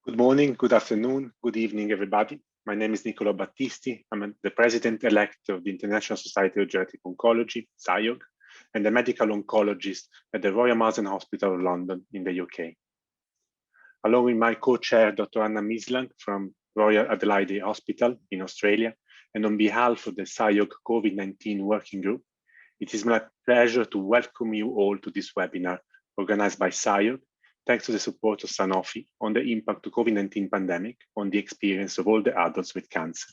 Good morning, good afternoon, good evening, everybody. My name is Niccolo Battisti. I'm the President-elect of the International Society of Geriatric Oncology, SIOG, and a medical oncologist at the Royal Marsden Hospital of London in the UK. Along with my co-chair, Dr. Anna Mislang from Royal Adelaide Hospital in Australia, and on behalf of the SIOG COVID-19 Working Group, it is my pleasure to welcome you all to this webinar organized by SIOG, thanks to the support of Sanofi, on the impact of COVID-19 pandemic on the experience of all the adults with cancer.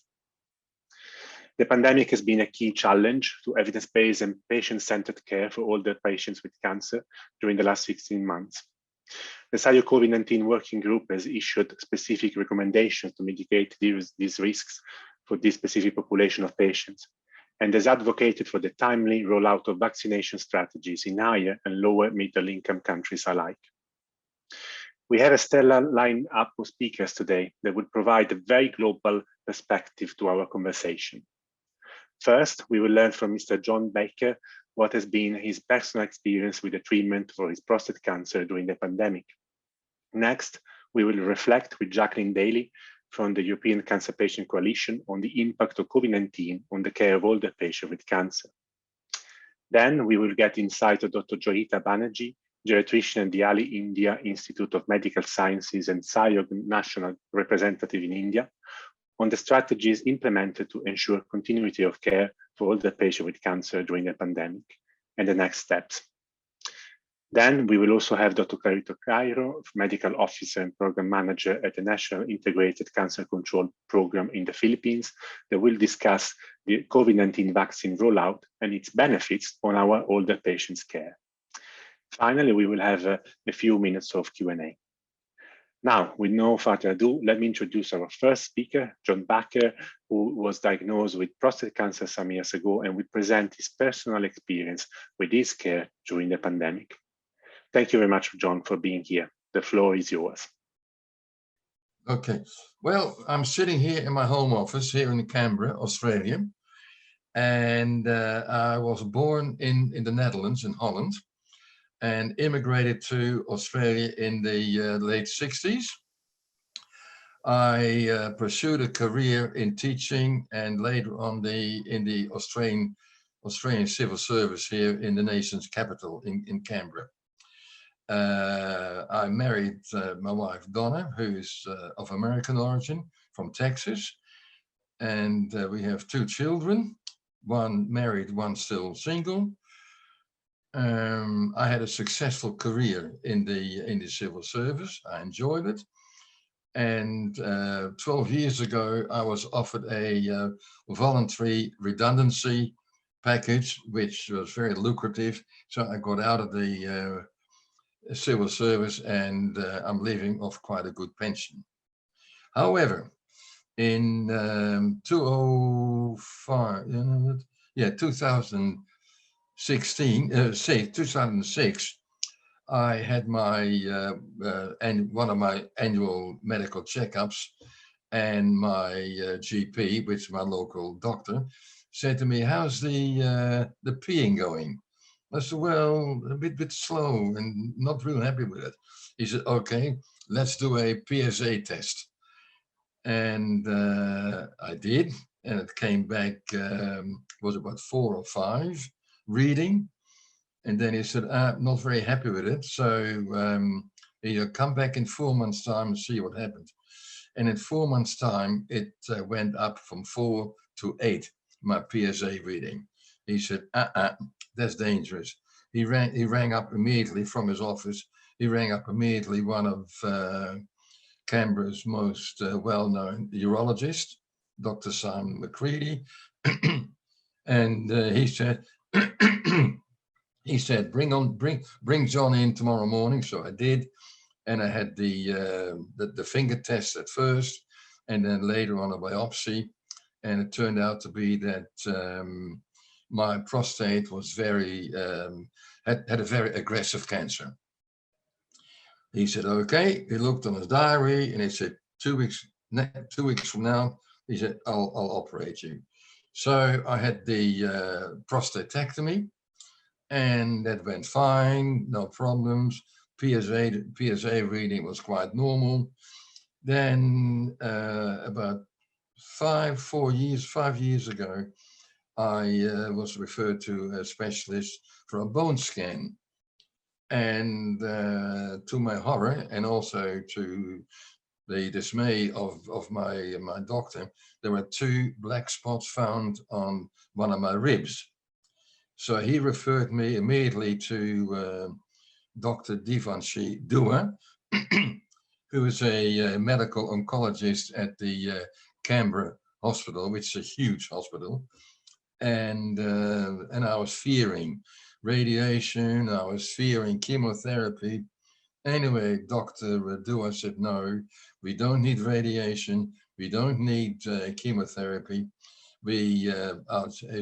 The pandemic has been a key challenge to evidence-based and patient-centered care for all the patients with cancer during the last 16 months. The SIOG COVID-19 Working Group has issued specific recommendations to mitigate these risks for this specific population of patients, and has advocated for the timely rollout of vaccination strategies in higher and lower middle-income countries alike. We have a stellar lineup of speakers today that will provide a very global perspective to our conversation. First, we will learn from Mr. John Baker what has been his personal experience with the treatment for his prostate cancer during the pandemic. Next, we will reflect with Jacqueline Daly from the European Cancer Patient Coalition on the impact of COVID-19 on the care of older patients with cancer. Then we will get insight of Dr. Joyita Banerjee, geriatrician at the Ali India Institute of Medical Sciences and SIOG National Representative in India, on the strategies implemented to ensure continuity of care for all the patients with cancer during the pandemic and the next steps. Then we will also have Dr. Carito Cairo, Medical Officer and Program Manager at the National Integrated Cancer Control Program in the Philippines, that will discuss the COVID-19 vaccine rollout and its benefits on our older patients' care. Finally, we will have a few minutes of Q&A. Now, with no further ado, let me introduce our first speaker, John Baker, who was diagnosed with prostate cancer some years ago and will present his personal experience with his care during the pandemic. Thank you very much, John, for being here. The floor is yours. Okay, well, I'm sitting here in my home office here in Canberra, Australia, and I was born in the Netherlands, in Holland, and immigrated to Australia in the late 60s. I pursued a career in teaching and later on in the Australian civil service here in the nation's capital in Canberra. I married my wife Donna, who's of American origin, from Texas, and we have two children, one married, one still single. I had a successful career in the civil service. I enjoyed it, and 12 years ago I was offered a voluntary redundancy package, which was very lucrative. So I got out of the civil service, and I'm living off quite a good pension. However, in 2006, I had my one of my annual medical checkups, and my GP, which is my local doctor, said to me, "How's the peeing going?" I said, "Well, a bit slow and not real happy with it." He said, "Okay, let's do a PSA test." And I did, and it came back, was about 4 or 5 reading. And then he said, "Not very happy with it. So you come back in 4 months' time and see what happens." And in 4 months' time, it went up from 4 to 8, my PSA reading. He said, "That's dangerous." He rang up immediately from his office. He rang up immediately one of Canberra's most well-known urologists, Dr. Simon McCready, and he said, bring John in tomorrow morning. So I did, and I had the finger test at first, and then later on a biopsy, and it turned out to be that my prostate was had a very aggressive cancer. He said, "Okay." He looked on his diary and he said, 2 weeks from now, he said, I'll operate you. So I had the prostatectomy, and that went fine, no problems. PSA reading was quite normal. Then about 5 years ago, I was referred to a specialist for a bone scan. And to my horror, and also to the dismay of my doctor, there were 2 black spots found on one of my ribs. So he referred me immediately to Dr. Devanshi Dua, who is a medical oncologist at the Canberra Hospital, which is a huge hospital. And I was fearing radiation, I was fearing chemotherapy. Anyway, Dr. Dua said, no, we don't need radiation, we don't need chemotherapy. He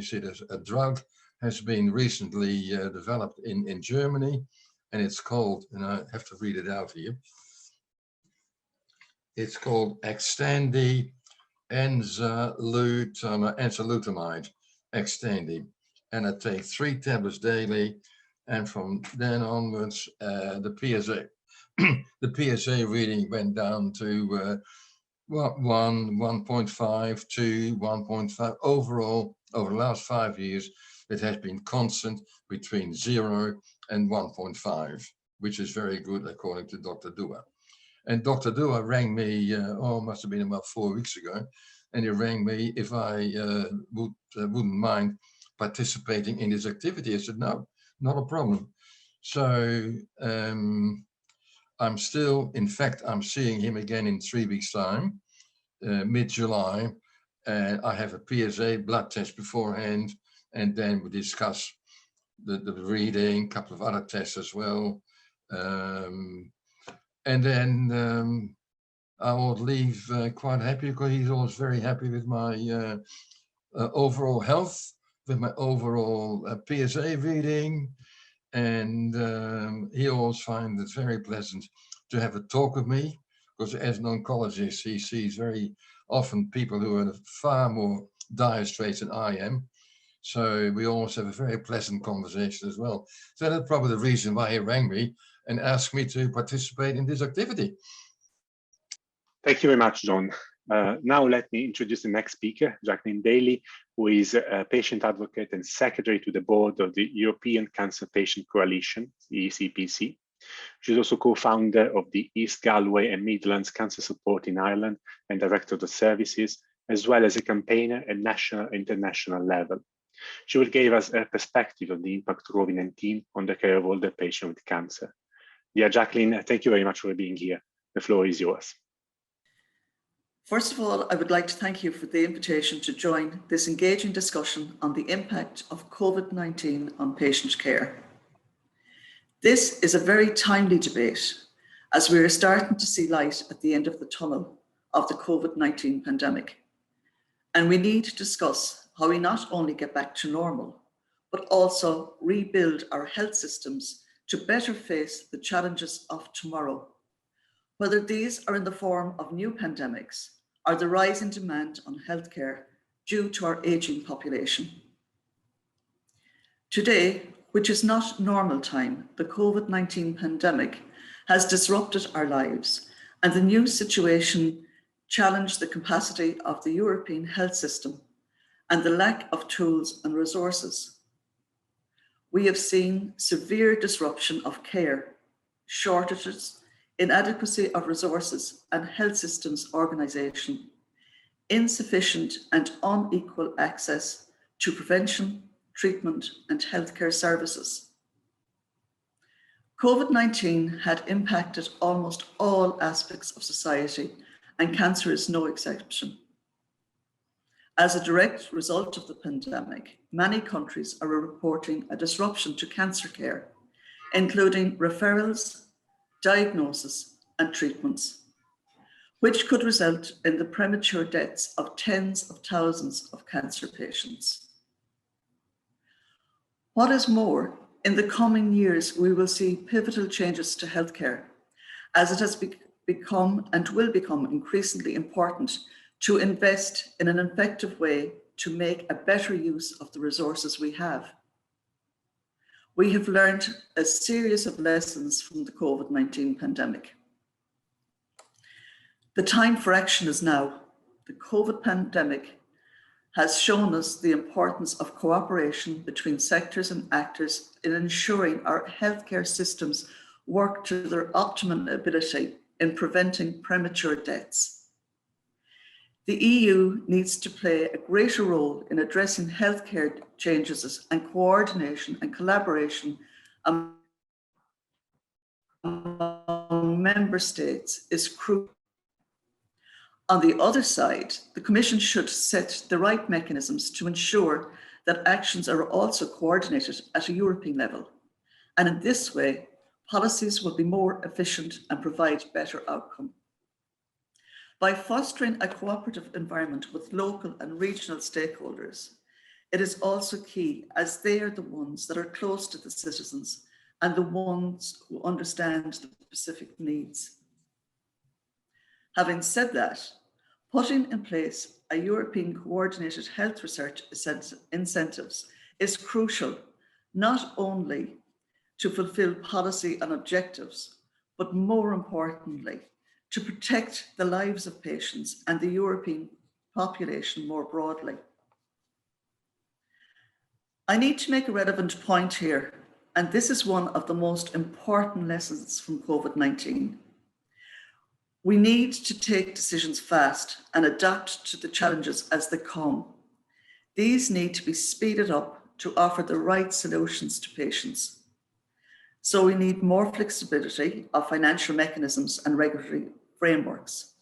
said a drug has been recently developed in Germany, and it's called, and I have to read it out here, it's called Xtandi enzalutamide, Xtandi, and I take 3 tablets daily, and from then onwards, the PSA reading went down to 1.5 to 1.5. Overall, over the last 5 years, it has been constant between 0 and 1.5, which is very good according to Dr. Dua. And Dr. Dua rang me, must have been about 4 weeks ago, and he rang me if I wouldn't mind participating in this activity. I said, no, not a problem. So I'm still, in fact, I'm seeing him again in 3 weeks' time, mid-July, and I have a PSA blood test beforehand, and then we discuss the reading, a couple of other tests as well. And then I would leave quite happy, because he's always very happy with my overall health, with my overall PSA reading. And he always finds it very pleasant to have a talk with me, because as an oncologist, he sees very often people who are far more dire straits than I am. So we always have a very pleasant conversation as well. So that's probably the reason why he rang me and asked me to participate in this activity. Thank you very much, John. Now let me introduce the next speaker, Jacqueline Daly, who is a patient advocate and secretary to the board of the European Cancer Patient Coalition, ECPC. She's also co-founder of the East Galway and Midlands Cancer Support in Ireland and director of the services, as well as a campaigner at national and international level. She will give us a perspective of the impact of COVID-19 on the care of older patients with cancer. Dear Jacqueline, thank you very much for being here. The floor is yours. First of all, I would like to thank you for the invitation to join this engaging discussion on the impact of COVID-19 on patient care. This is a very timely debate, as we are starting to see light at the end of the tunnel of the COVID-19 pandemic. And we need to discuss how we not only get back to normal, but also rebuild our health systems to better face the challenges of tomorrow, whether these are in the form of new pandemics or the rise in demand on healthcare due to our aging population. Today, which is not normal time, the COVID-19 pandemic has disrupted our lives, and the new situation challenged the capacity of the European health system and the lack of tools and resources. We have seen severe disruption of care, shortages, inadequacy of resources and health systems organisation, insufficient and unequal access to prevention, treatment and healthcare services. COVID-19 had impacted almost all aspects of society, and cancer is no exception. As a direct result of the pandemic, many countries are reporting a disruption to cancer care, including referrals, diagnosis and treatments, which could result in the premature deaths of tens of thousands of cancer patients. What is more, in the coming years, we will see pivotal changes to healthcare, as it has become and will become increasingly important to invest in an effective way to make a better use of the resources we have. We have learned a series of lessons from the COVID-19 pandemic. The time for action is now. The COVID pandemic has shown us the importance of cooperation between sectors and actors in ensuring our healthcare systems work to their optimum ability in preventing premature deaths. The EU needs to play a greater role in addressing healthcare changes, and coordination and collaboration among member states is crucial. On the other side, the Commission should set the right mechanisms to ensure that actions are also coordinated at a European level. And in this way, policies will be more efficient and provide better outcome. By fostering a cooperative environment with local and regional stakeholders, it is also key, as they are the ones that are close to the citizens and the ones who understand the specific needs. Having said that, putting in place a European coordinated health research incentives is crucial, not only to fulfill policy and objectives, but more importantly, to protect the lives of patients and the European population more broadly. I need to make a relevant point here, and this is one of the most important lessons from COVID-19. We need to take decisions fast and adapt to the challenges as they come. These need to be speeded up to offer the right solutions to patients. So we need more flexibility of financial mechanisms and regulatory frameworks.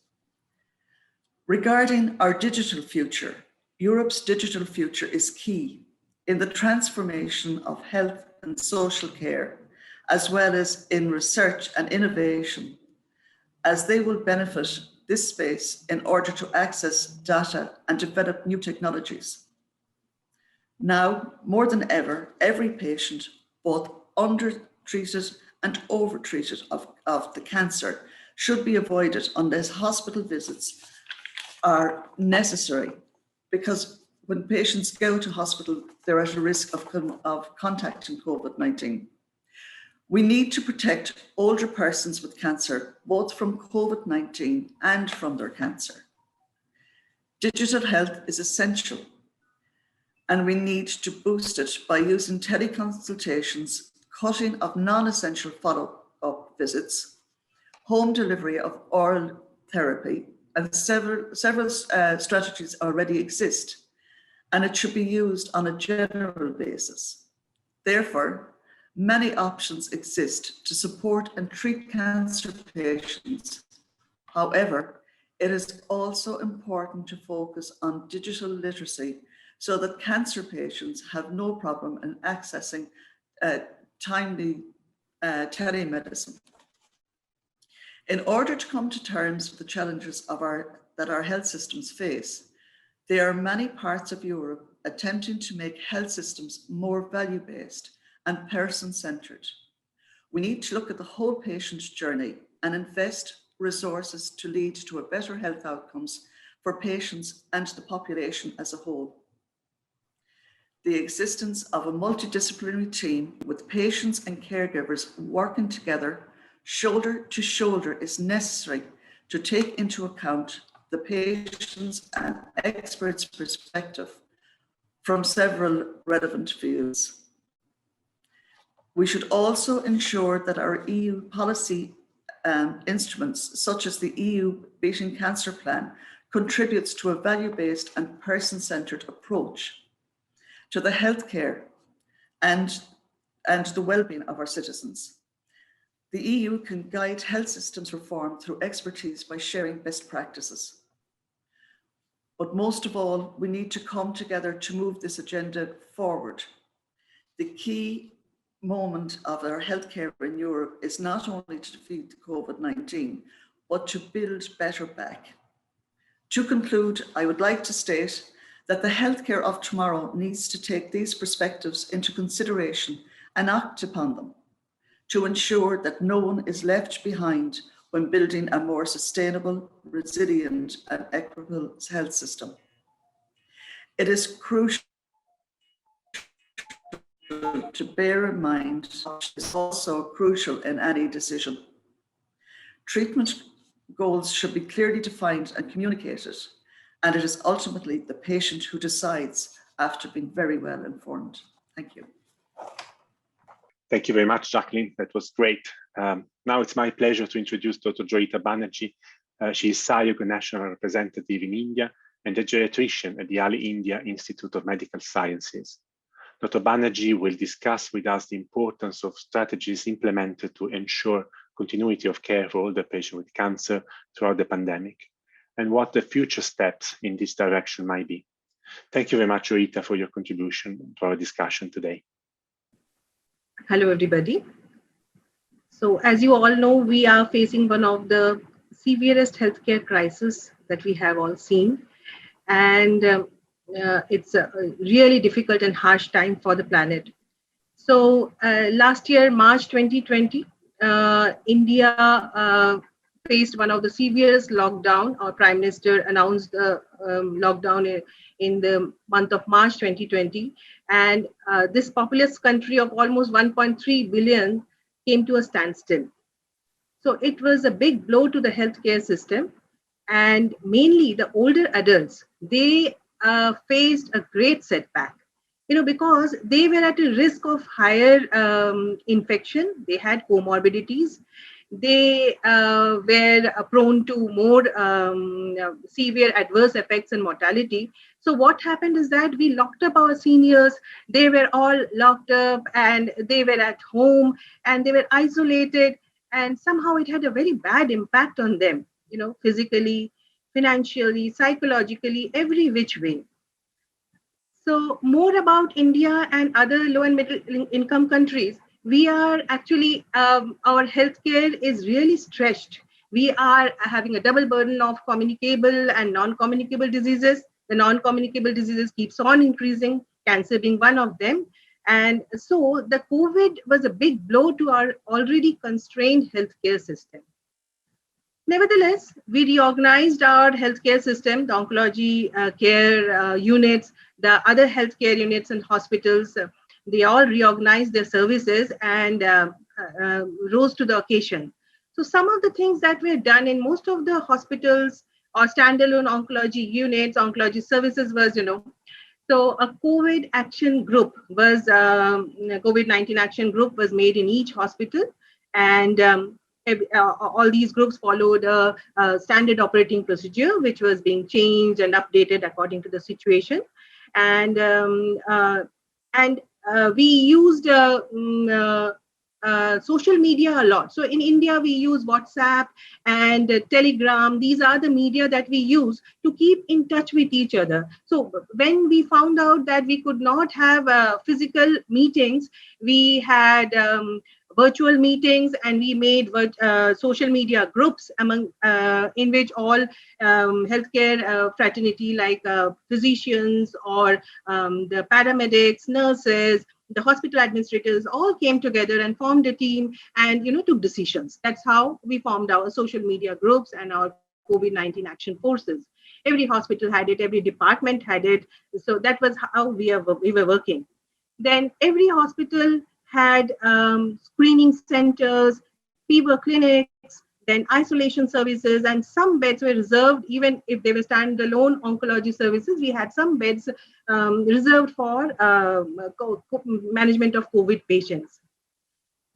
Regarding our digital future, Europe's digital future is key in the transformation of health and social care, as well as in research and innovation, as they will benefit this space in order to access data and develop new technologies. Now, more than ever, every patient, both undertreated and overtreated of the cancer, should be avoided unless hospital visits are necessary, because when patients go to hospital, they're at a risk of contacting COVID-19. We need to protect older persons with cancer, both from COVID-19 and from their cancer. Digital health is essential, and we need to boost it by using teleconsultations, cutting of non-essential follow-up visits, home delivery of oral therapy, and several strategies already exist, and it should be used on a general basis. Therefore, many options exist to support and treat cancer patients. However, it is also important to focus on digital literacy so that cancer patients have no problem in accessing timely telemedicine. In order to come to terms with the challenges that our health systems face, there are many parts of Europe attempting to make health systems more value-based and person-centered. We need to look at the whole patient journey and invest resources to lead to a better health outcomes for patients and the population as a whole. The existence of a multidisciplinary team with patients and caregivers working together, shoulder to shoulder, is necessary to take into account the patient's and experts' perspective from several relevant fields. We should also ensure that our EU policy instruments, such as the EU Beating Cancer Plan, contributes to a value-based and person-centered approach to the healthcare and the well-being of our citizens. The EU can guide health systems reform through expertise by sharing best practices. But most of all, we need to come together to move this agenda forward. The key moment of our healthcare in Europe is not only to defeat COVID-19, but to build better back. To conclude, I would like to state that the healthcare of tomorrow needs to take these perspectives into consideration and act upon them to ensure that no one is left behind when building a more sustainable, resilient, and equitable health system. It is crucial to bear in mind, which is also crucial in any decision. Treatment goals should be clearly defined and communicated, and it is ultimately the patient who decides after being very well informed. Thank you. Thank you very much, Jacqueline. That was great. Now it's my pleasure to introduce Dr. Joyita Banerjee. She is SIOG National Representative in India and a geriatrician at the Ali India Institute of Medical Sciences. Dr. Banerjee will discuss with us the importance of strategies implemented to ensure continuity of care for older patients with cancer throughout the pandemic, and what the future steps in this direction might be. Thank you very much, Joyita, for your contribution to our discussion today. Hello, everybody. So as you all know, we are facing one of the severest healthcare crises that we have all seen. And it's a really difficult and harsh time for the planet. So last year, March 2020, India faced one of the severest lockdown. Our Prime Minister announced the lockdown in the month of March 2020. And this populous country of almost 1.3 billion came to a standstill. So it was a big blow to the healthcare system. And mainly the older adults, they faced a great setback, because they were at a risk of higher infection. They had comorbidities. They were prone to more severe adverse effects and mortality. So what happened is that we locked up our seniors. They were all locked up and they were at home and they were isolated. And somehow it had a very bad impact on them, physically, financially, psychologically, every which way. So more about India and other low and middle income countries. We are actually, our healthcare is really stretched. We are having a double burden of communicable and non-communicable diseases. The non-communicable diseases keeps on increasing, cancer being one of them. And so the COVID was a big blow to our already constrained healthcare system. Nevertheless, we reorganized our healthcare system, the oncology care units, the other healthcare units and hospitals. They all reorganized their services and rose to the occasion. So some of the things that were done in most of the hospitals or standalone oncology units, oncology services was, so a COVID action group was, COVID-19 action group was made in each hospital. And all these groups followed a standard operating procedure, which was being changed and updated according to the situation. And we used social media a lot. So in India, we use WhatsApp and Telegram. These are the media that we use to keep in touch with each other. So when we found out that we could not have physical meetings, we had virtual meetings, and we made social media groups among in which all healthcare fraternity like physicians or the paramedics, nurses, the hospital administrators all came together and formed a team and took decisions. That's how we formed our social media groups and our COVID-19 action forces. Every hospital had it, every department had it. So that was how we were working. Then every hospital had screening centers, fever clinics, then isolation services, and some beds were reserved. Even if they were standalone oncology services, we had some beds reserved for management of COVID patients.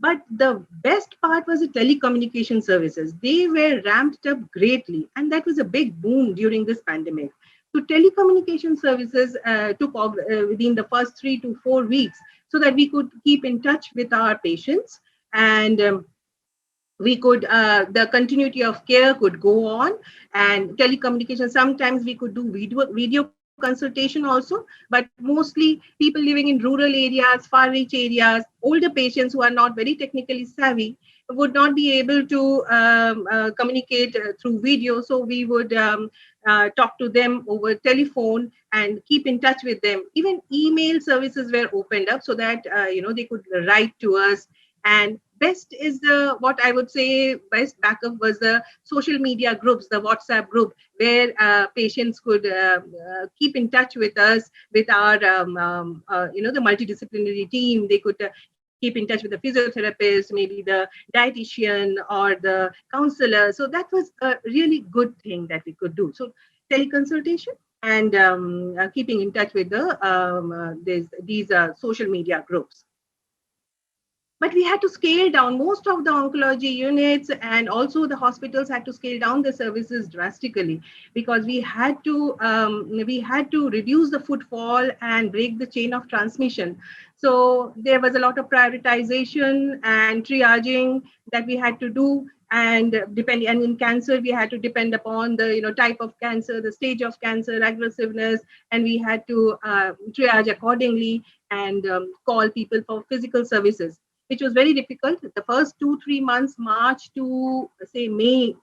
But the best part was the telecommunication services. They were ramped up greatly, and that was a big boom during this pandemic. So telecommunication services took off within the first 3 to 4 weeks, so that we could keep in touch with our patients, and we could, the continuity of care could go on. And telecommunication, sometimes we could do video consultation also, but mostly people living in rural areas, far reach areas, older patients who are not very technically savvy would not be able to communicate through video. So we would talk to them over telephone and keep in touch with them. Even email services were opened up so that they could write to us. And best is what I would say best backup was the social media groups, the WhatsApp group, where patients could keep in touch with us, with our the multidisciplinary team. They could keep in touch with the physiotherapist, maybe the dietitian or the counselor. So that was a really good thing that we could do. So teleconsultation and keeping in touch with these social media groups. But we had to scale down most of the oncology units, and also the hospitals had to scale down the services drastically, because we had to reduce the footfall and break the chain of transmission. So there was a lot of prioritization and triaging that we had to do. And in cancer, we had to depend upon the type of cancer, the stage of cancer, aggressiveness, and we had to triage accordingly and call people for physical services, which was very difficult. The first 2-3 months, March to say May,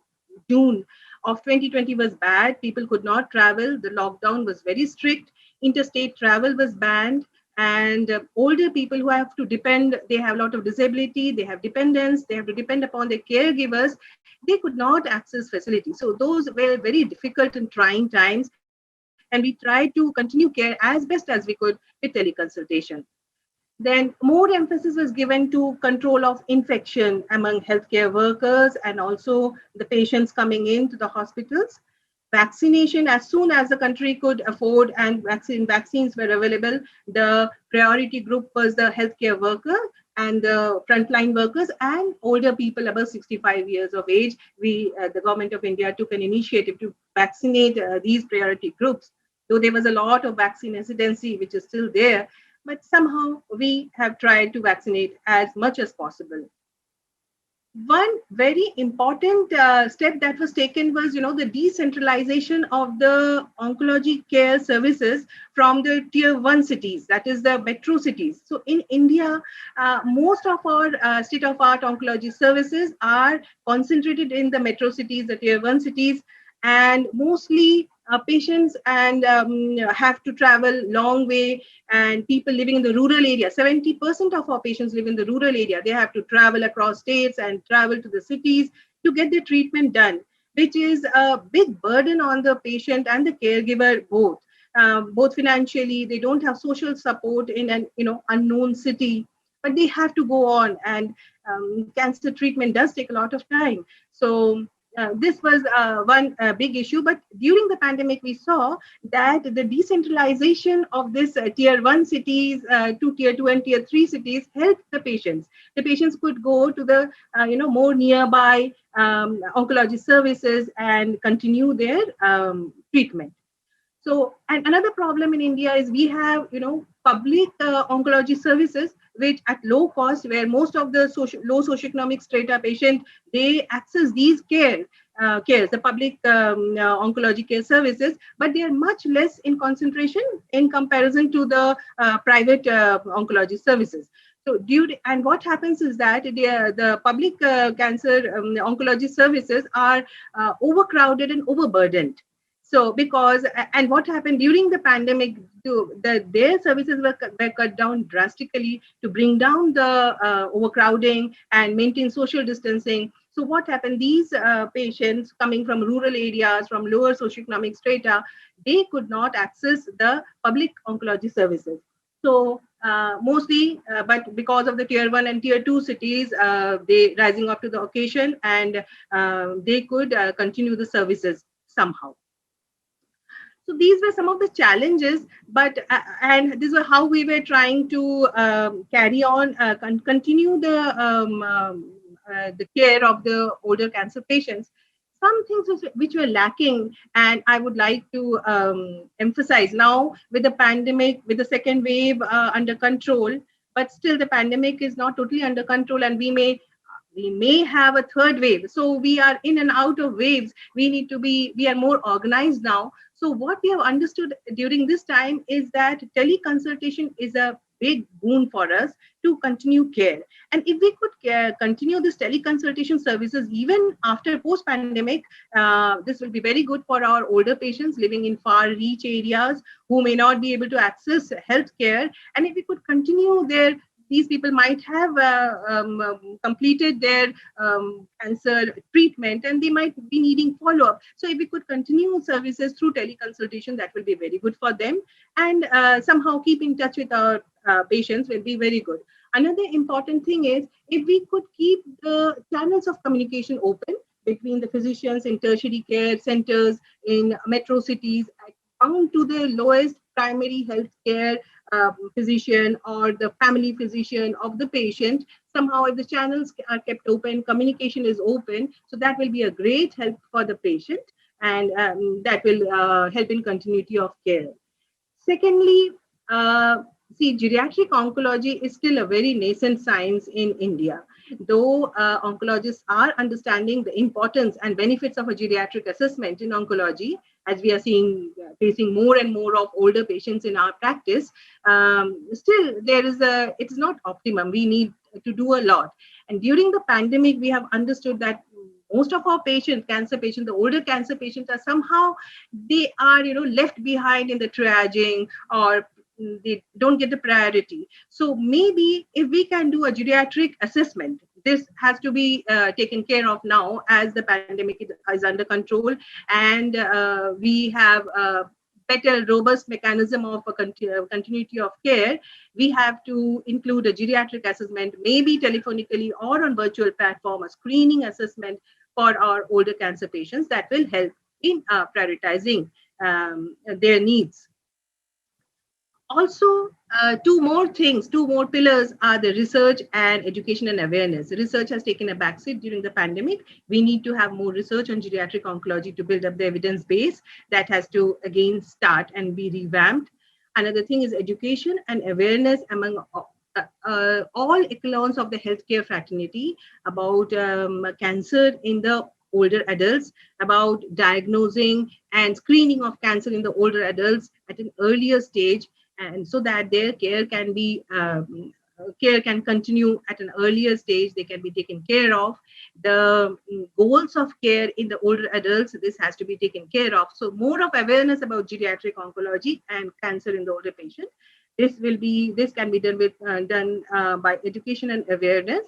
June of 2020 was bad. People could not travel. The lockdown was very strict. Interstate travel was banned. And older people who have to depend, they have a lot of disability, they have dependents, they have to depend upon their caregivers, they could not access facilities. So those were very difficult and trying times. And we tried to continue care as best as we could with teleconsultation. Then more emphasis was given to control of infection among healthcare workers and also the patients coming into the hospitals. Vaccination, as soon as the country could afford and vaccines were available, the priority group was the healthcare worker and the frontline workers and older people above 65 years of age. The government of India took an initiative to vaccinate these priority groups. Though there was a lot of vaccine hesitancy, which is still there, but somehow we have tried to vaccinate as much as possible. One very important step that was taken was, the decentralization of the oncology care services from the tier 1 cities, that is the metro cities. So in India, most of our state-of-art oncology services are concentrated in the metro cities, the tier 1 cities, and mostly patients and have to travel long way, and people living in the rural area, 70% of our patients live in the rural area. They have to travel across states and travel to the cities to get their treatment done, which is a big burden on the patient and the caregiver both. Both financially, they don't have social support in an unknown city, but they have to go on, and cancer treatment does take a lot of time. So this was one big issue. But during the pandemic, we saw that the decentralization of this tier 1 cities to tier 2 and tier 3 cities helped the patients. The patients could go to the more nearby oncology services and continue their treatment. So, and another problem in India is we have, public oncology services, which at low cost, where most of the low socioeconomic strata patients, they access these cares, the public oncology care services, but they are much less in concentration in comparison to the private oncology services. So, and what happens is that the public cancer oncology services are overcrowded and overburdened. So and what happened during the pandemic, their services were cut down drastically to bring down the overcrowding and maintain social distancing. So what happened, these patients coming from rural areas, from lower socioeconomic strata, they could not access the public oncology services. So mostly, but because of the tier 1 and tier 2 cities, they rising up to the occasion, and they could continue the services somehow. So these were some of the challenges, but and these were how we were trying to carry on, continue the care of the older cancer patients. Some things which were lacking, and I would like to emphasize now with the pandemic, with the second wave under control, but still the pandemic is not totally under control, and we may have a third wave. So we are in and out of waves. We are more organized now. So what we have understood during this time is that teleconsultation is a big boon for us to continue care. And if we could continue this teleconsultation services even after post-pandemic, this will be very good for our older patients living in far-reach areas who may not be able to access healthcare. And if we could continue these people might have completed their cancer treatment, and they might be needing follow-up. So if we could continue services through teleconsultation, that will be very good for them. And somehow keep in touch with our patients will be very good. Another important thing is if we could keep the channels of communication open between the physicians in tertiary care centers in metro cities, down to the lowest primary health care physician or the family physician of the patient. Somehow, if the channels are kept open, communication is open, so that will be a great help for the patient, and that will help in continuity of care. Secondly, geriatric oncology is still a very nascent science in India. Though oncologists are understanding the importance and benefits of a geriatric assessment in oncology, as we are facing more and more of older patients in our practice, still it's not optimum. We need to do a lot. And during the pandemic, we have understood that most of our patients, cancer patients, the older cancer patients are somehow, they are left behind in the triaging, or they don't get the priority. So maybe if we can do a geriatric assessment, this has to be taken care of now as the pandemic is under control, and we have a better robust mechanism of a continuity of care. We have to include a geriatric assessment, maybe telephonically or on virtual platform, a screening assessment for our older cancer patients that will help in prioritizing their needs. Also, two more pillars are the research and education and awareness. Research has taken a backseat during the pandemic. We need to have more research on geriatric oncology to build up the evidence base. That has to again start and be revamped. Another thing is education and awareness among all echelons of the healthcare fraternity about cancer in the older adults, about diagnosing and screening of cancer in the older adults at an earlier stage, and so that their care can be care can continue at an earlier stage, they can be taken care of. The goals of care in the older adults, this has to be taken care of. So more of awareness about geriatric oncology and cancer in the older patient. This can be done by education and awareness,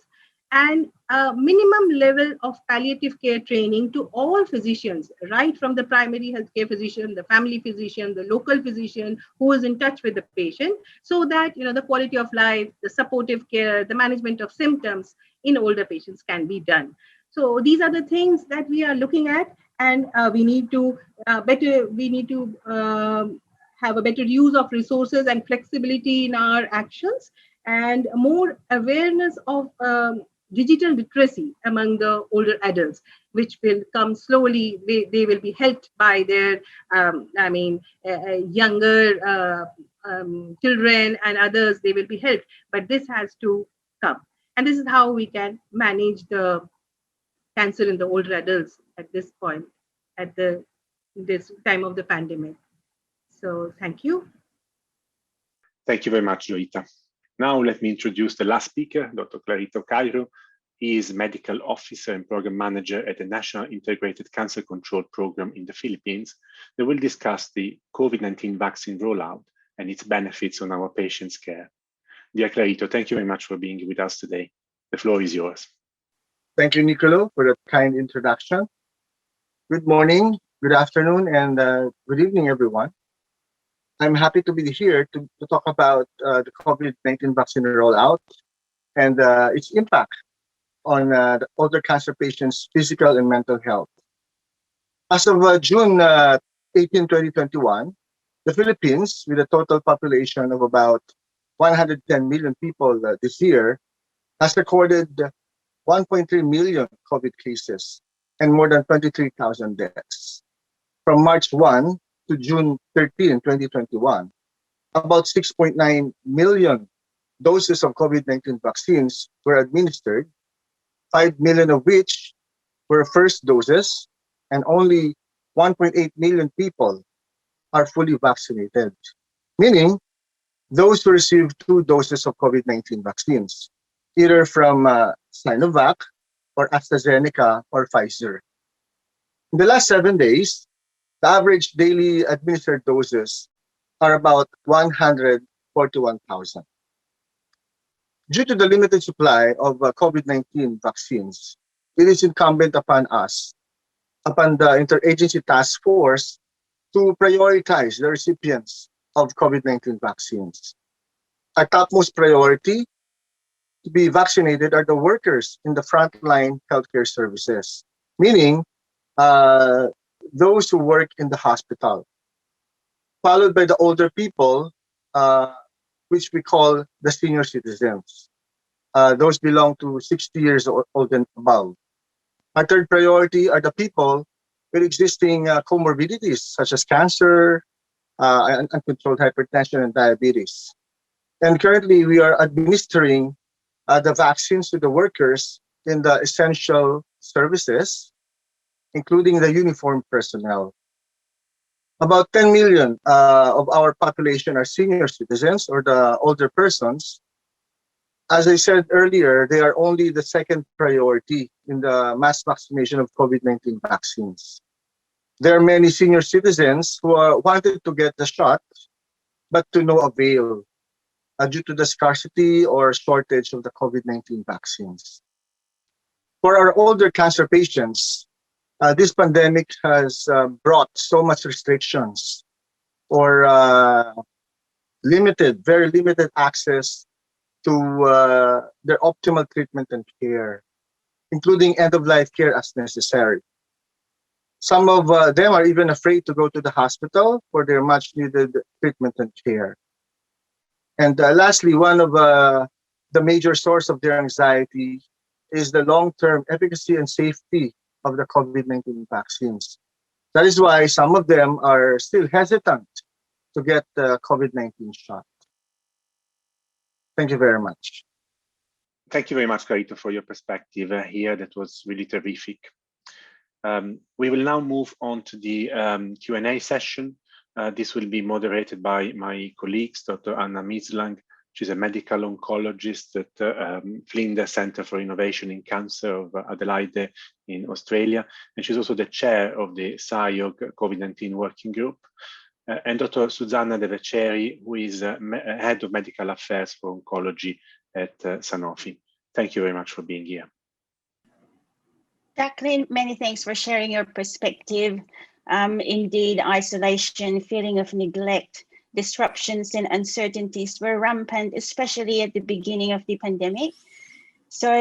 and minimum level of palliative care training to all physicians, right from the primary healthcare physician, the family physician, the local physician who is in touch with the patient, so that the quality of life, the supportive care, the management of symptoms in older patients can be done. So these are the things that we are looking at, and we need to have a better use of resources and flexibility in our actions, and more awareness of digital literacy among the older adults, which will come slowly. They will be helped by their, younger children and others, they will be helped, but this has to come. And this is how we can manage the cancer in the older adults at this point, at this time of the pandemic. So thank you. Thank you very much, Joita. Now let me introduce the last speaker, Dr. Clarito Cairo. He is Medical Officer and Program Manager at the National Integrated Cancer Control Program in the Philippines. They will discuss the COVID-19 vaccine rollout and its benefits on our patients' care. Dear Clarito, thank you very much for being with us today. The floor is yours. Thank you, Nicolo, for that kind introduction. Good morning, good afternoon, and good evening, everyone. I'm happy to be here to talk about the COVID-19 vaccine rollout and its impact on the older cancer patients' physical and mental health. As of June 18, 2021, the Philippines, with a total population of about 110 million people this year, has recorded 1.3 million COVID cases and more than 23,000 deaths. From March 1 to June 13, 2021, about 6.9 million doses of COVID-19 vaccines were administered, 5 million of which were first doses, and only 1.8 million people are fully vaccinated, meaning those who received 2 doses of COVID-19 vaccines, either from Sinovac or AstraZeneca or Pfizer. In the last 7 days, the average daily administered doses are about 141,000. Due to the limited supply of COVID-19 vaccines, it is incumbent upon the Interagency Task Force, to prioritize the recipients of COVID-19 vaccines. Our topmost priority to be vaccinated are the workers in the frontline healthcare services, meaning those who work in the hospital, followed by the older people, which we call the senior citizens. Those belong to 60 years old and above. Our third priority are the people with existing comorbidities such as cancer, uncontrolled hypertension, and diabetes. And currently, we are administering the vaccines to the workers in the essential services, including the uniformed personnel. About 10 million of our population are senior citizens or the older persons. As I said earlier, they are only the second priority in the mass vaccination of COVID-19 vaccines. There are many senior citizens who wanted to get the shot, but to no avail due to the scarcity or shortage of the COVID-19 vaccines. For our older cancer patients, this pandemic has brought so much restrictions or very limited access to their optimal treatment and care, including end-of-life care as necessary. Some of them are even afraid to go to the hospital for their much-needed treatment and care. And lastly, one of the major source of their anxiety is the long-term efficacy and safety of the COVID-19 vaccines. That is why some of them are still hesitant to get the COVID-19 shot. Thank you very much. Thank you very much, Carito, for your perspective here. That was really terrific. We will now move on to the Q&A session. This will be moderated by my colleagues, Dr. Anna Mislang. She's a medical oncologist at Flinders Center for Innovation in Cancer of Adelaide in Australia. And she's also the chair of the SIOG COVID-19 Working Group. And Dr. Susanna De Veceri, who is head of medical affairs for oncology at Sanofi. Thank you very much for being here. Jacqueline, many thanks for sharing your perspective. Indeed, isolation, feeling of neglect, disruptions and uncertainties were rampant, especially at the beginning of the pandemic. So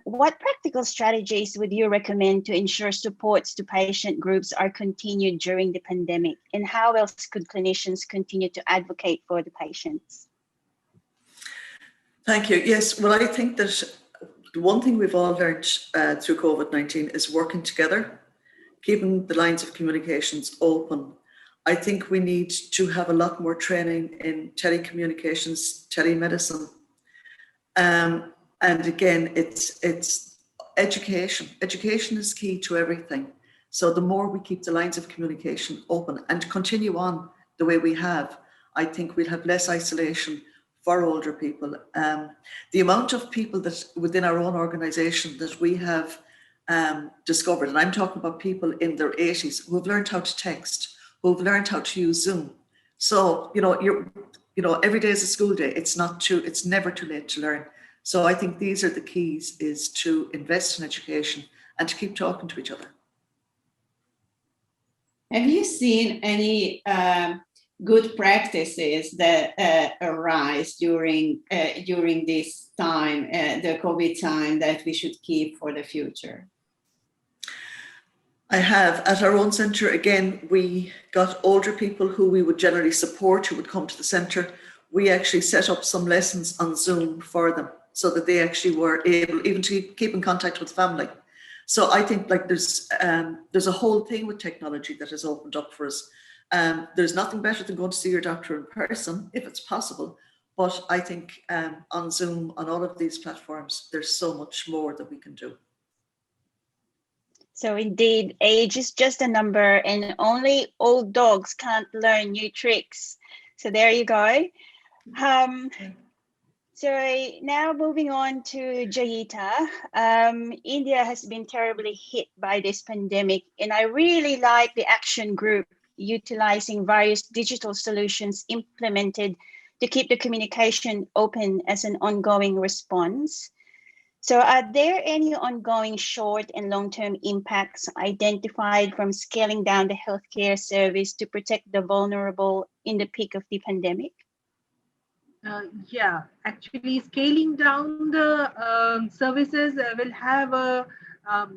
what practical strategies would you recommend to ensure supports to patient groups are continued during the pandemic? And how else could clinicians continue to advocate for the patients? Thank you. Yes, well, I think that the one thing we've all learned through COVID-19 is working together, keeping the lines of communications open. I think we need to have a lot more training in telecommunications, telemedicine. And again, it's education. Education is key to everything. So the more we keep the lines of communication open and continue on the way we have, I think we'll have less isolation for older people. The amount of people that within our own organization that we have discovered, and I'm talking about people in their 80s who have learned how to text, who have learned how to use Zoom. So, every day is a school day. It's never too late to learn. So I think these are the keys, is to invest in education and to keep talking to each other. Have you seen any good practices that arise during this time, the COVID time, that we should keep for the future? I have. At our own centre, again, we got older people who we would generally support, who would come to the centre. We actually set up some lessons on Zoom for them so that they actually were able even to keep in contact with family. So I think there's a whole thing with technology that has opened up for us. There's nothing better than going to see your doctor in person if it's possible. But I think on Zoom, on all of these platforms, there's so much more that we can do. So indeed, age is just a number and only old dogs can't learn new tricks. So there you go. So now moving on to Jayita. India has been terribly hit by this pandemic, and I really like the action group utilizing various digital solutions implemented to keep the communication open as an ongoing response. So are there any ongoing short and long-term impacts identified from scaling down the healthcare service to protect the vulnerable in the peak of the pandemic? Yeah, actually, scaling down the services will have a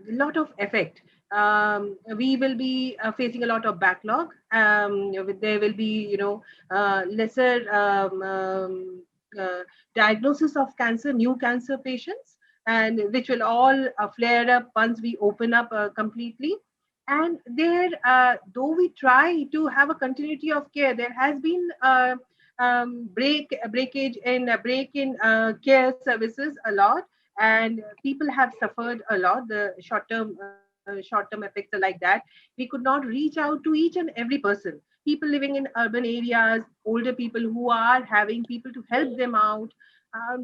lot of effect. We will be facing a lot of backlog. There will be, lesser diagnosis of cancer, new cancer patients, and which will all flare up once we open up completely. And there, though we try to have a continuity of care, there has been break in care services a lot, and people have suffered a lot. The short term effects are like that. We could not reach out to each and every person. People living in urban areas, older people who are having people to help them out.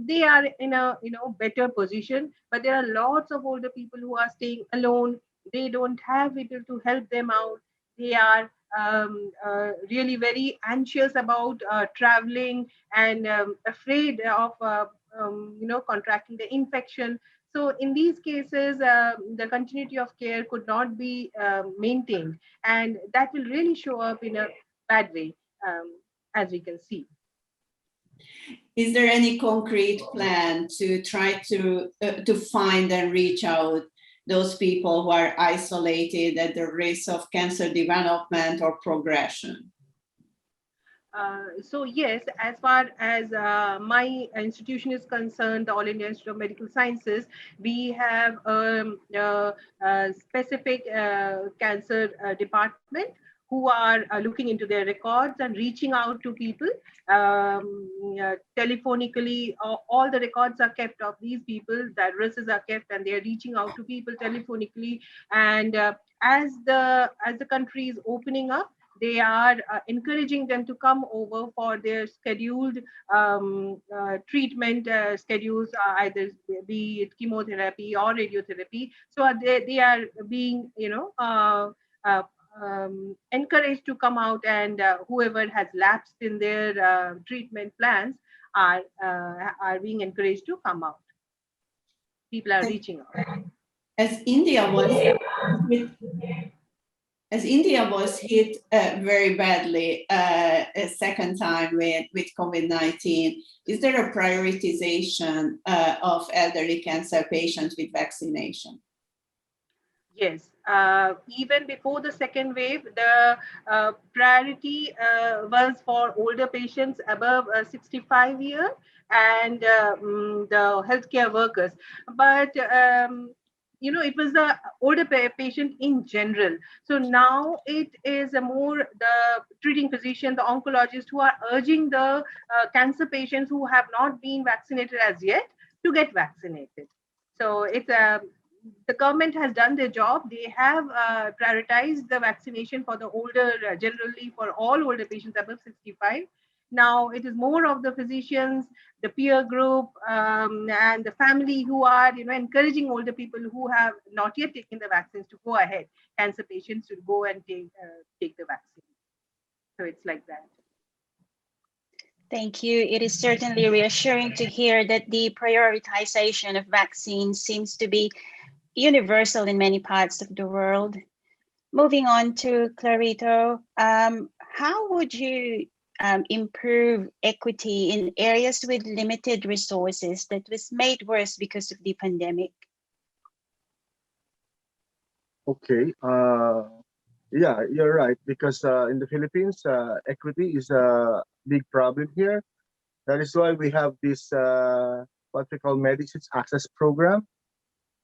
They are in a better position, but there are lots of older people who are staying alone. They don't have people to help them out. They are really very anxious about traveling, and afraid of contracting the infection. So in these cases, the continuity of care could not be maintained, and that will really show up in a bad way, as we can see. Is there any concrete plan to try to find and reach out those people who are isolated at the risk of cancer development or progression? So yes, as far as my institution is concerned, the All India Institute of Medical Sciences, we have a specific cancer department who are looking into their records and reaching out to people telephonically. All the records are kept of these people, the addresses are kept, and they are reaching out to people telephonically. And as the country is opening up, they are encouraging them to come over for their scheduled treatment schedules, either be it chemotherapy or radiotherapy. So they are being, encouraged to come out, and whoever has lapsed in their treatment plans are being encouraged to come out. People are reaching out. As India was hit very badly a second time with COVID-19, is there a prioritization of elderly cancer patients with vaccination? Yes, even before the second wave, the priority was for older patients above 65 years and the healthcare workers. But it was the older patient in general. So now it is a more the treating physician, the oncologist, who are urging the cancer patients who have not been vaccinated as yet to get vaccinated. So it's the government has done their job. They have prioritized the vaccination for the older, generally for all older patients above 65. Now it is more of the physicians, the peer group, and the family who are, encouraging older people who have not yet taken the vaccines to go ahead. Cancer patients should go and take the vaccine. So it's like that. Thank you. It is certainly reassuring to hear that the prioritization of vaccines seems to be universal in many parts of the world. Moving on to Clarito, how would you improve equity in areas with limited resources that was made worse because of the pandemic? Okay. Yeah, you're right, because in the Philippines, equity is a big problem here. That is why we have this what we call Medicines Access Program.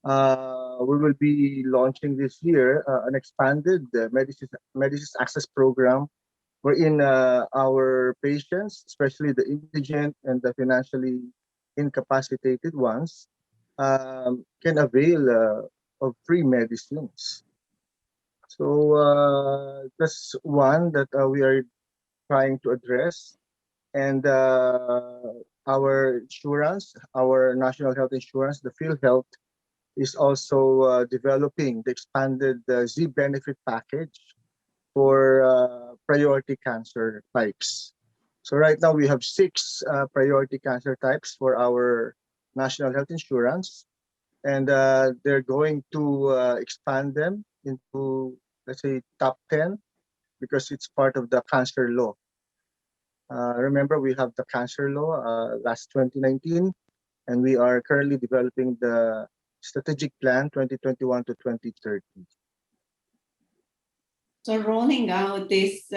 We will be launching this year an expanded Medicines Access Program, wherein our patients, especially the indigent and the financially incapacitated ones, can avail of free medicines. So that's one that we are trying to address. And our insurance, our national health insurance, the PhilHealth, is also developing the expanded Z benefit package for priority cancer types. So right now we have 6 priority cancer types for our national health insurance, and they're going to expand them into, let's say, top 10, because it's part of the cancer law. Remember, we have the cancer law last 2019, and we are currently developing the strategic plan 2021 to 2030. So rolling out this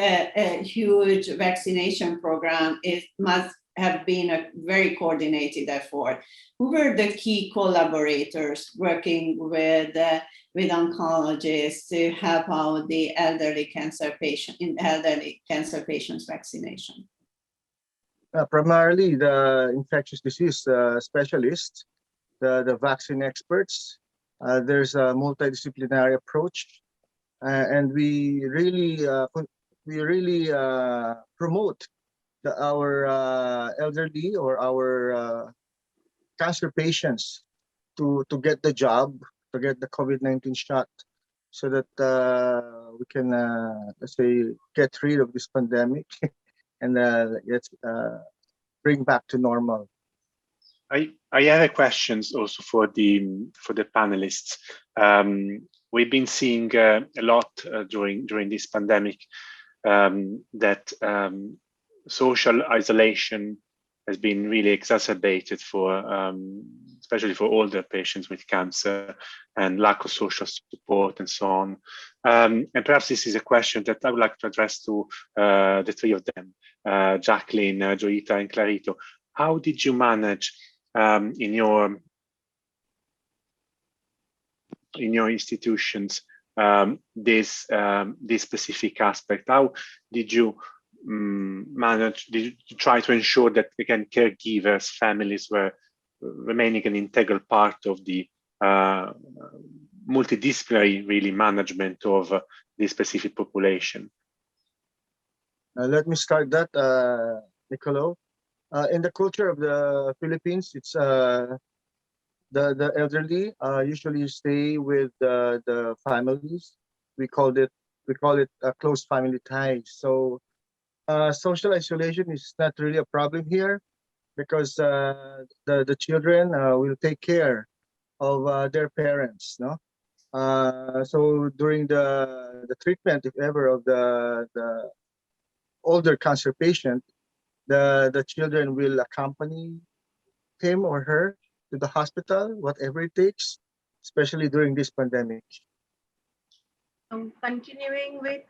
huge vaccination program must have been a very coordinated effort. Who were the key collaborators working with oncologists to help out the elderly cancer patients vaccination? Primarily the infectious disease specialists, the vaccine experts. There's a multidisciplinary approach, and we really promote our elderly or our cancer patients to get the job, to get the COVID-19 shot, so that we can let's say get rid of this pandemic and let's bring back to normal. I have a questions also for the panelists. We've been seeing a lot during this pandemic that social isolation has been really exacerbated for especially for older patients with cancer and lack of social support and so on. And perhaps this is a question that I would like to address to the three of them, Jacqueline, Joita, and Clarito. How did you manage in your institutions this specific aspect? How did you manage? Did you try to ensure that again caregivers, families were remaining an integral part of the multidisciplinary really management of this specific population? Let me start that, Nicolo. In the culture of the Philippines, it's the elderly usually stay with the families. We call it close family ties. So social isolation is not really a problem here, because the children will take care of their parents, no? So during the treatment, if ever, of the older cancer patient, the children will accompany him or her to the hospital, whatever it takes, especially during this pandemic. Continuing with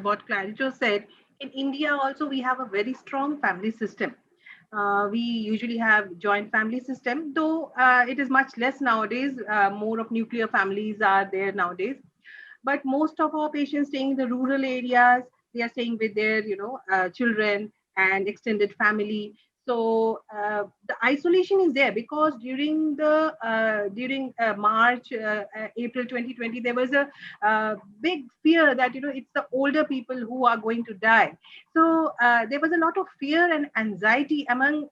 what Clarito said, in India also we have a very strong family system. We usually have joint family system, though it is much less nowadays. More of nuclear families are there nowadays. But most of our patients staying in the rural areas, they are staying with their children and extended family. So the isolation is there because during March, April 2020, there was a big fear that it's the older people who are going to die. So there was a lot of fear and anxiety among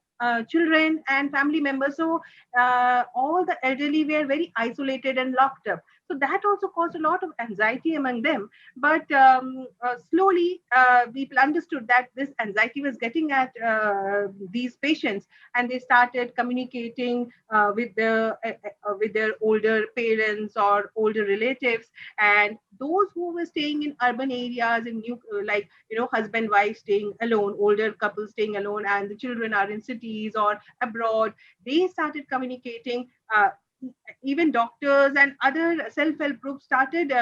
children and family members. So all the elderly were very isolated and locked up. So that also caused a lot of anxiety among them. But slowly, people understood that this anxiety was getting at these patients, and they started communicating with their older parents or older relatives. And those who were staying in urban areas, in husband, wife staying alone, older couples staying alone, and the children are in cities or abroad, they started communicating. Even doctors and other self-help groups started